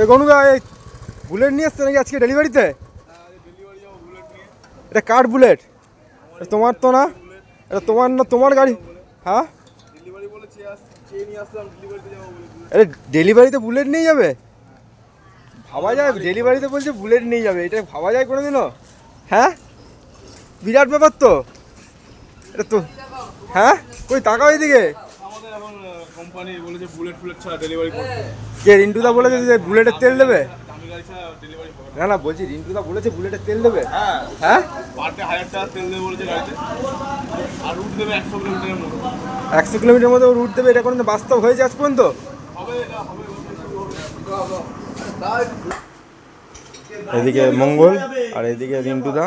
এই গনুদা এই বুলেট নিয়ে এসছে নাকি আজকে ডেলিভারিতে? এটা কার বুলেট? তোমার তো না, এটা তোমার না, তোমার গাড়ি? হ্যাঁ আরে ডেলিভারিতে বুলেট নিয়ে যাবে? ভাবা যায়? ডেলিভারিতে বলছে বুলেট নিয়ে যাবে, এটা ভাবা যায় কোনোদিনও? হ্যাঁ বিরাট ব্যাপার তো এটা তো। হ্যাঁ কই তাকাও এদিকে। কোম্পানি বলেছে বুলেট ফুলেট ছাড়া ডেলিভারি করতে। কে রিন্টুদা বলেছে যে বুলেটের তেল দেবে? না না বলছি রিন্টুদা বলেছে বুলেটের তেল দেবে। হ্যাঁ পার ডে 1000 টাকা তেল দেবে বলেছে গাড়িতে, আর রুট দেবে 100 কিলোমিটারের মতো। 100 কিলোমিটার মতো রুট দেবে, এটা কোনো বাস্তব হয়েছে আজ পর্যন্ত? এদিকে মঙ্গল আর এদিকে রিন্টুদা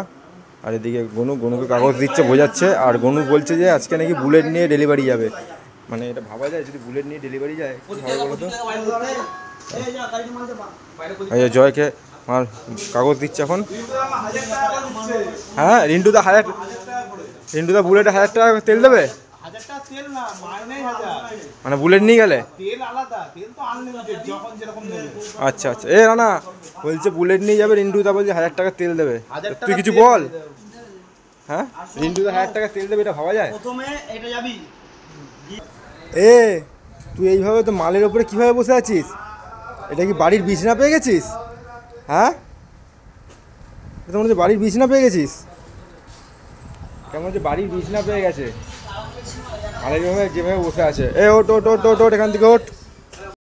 আর এদিকে গনুকে কাগজ দিচ্ছে, বোঝাচ্ছে। আর গনু বলছে যে আজকে নাকি বুলেট নিয়ে ডেলিভারি যাবে। মানে এটা ভাবা যায় যদি বুলেট নিয়ে ডেলিভারি যায়? বলো তো। জয়কে আমার কাগজ দিচ্ছে এখন। হ্যাঁ রিন্টুদা বুলেটে 1000 টাকা তেল দেবে? মানে বুলেট নিয়ে গেলে? আচ্ছা আচ্ছা। এ না বলছে বুলেট নিয়ে যাবে, রিন্টুদা বলছে 1000 টাকা তেল দেবে। তুই কিছু বল। হ্যাঁ রিন্টুদা 1000 টাকা তেল দেবে, এটা ভাবা যায়? এ তুই এইভাবে তো মালের ওপরে কিভাবে বসে আছিস? এটা কি বাড়ির বিছানা পেয়ে গেছিস? হ্যাঁ এটা মনে হচ্ছে বাড়ির বিছানা পেয়ে গেছিস। কেমন হচ্ছে বাড়ির বিছানা পেয়ে গেছে মালের যেভাবে বসে আছে। এ ওট ওট ওট ওট এখান থেকে ওঠ।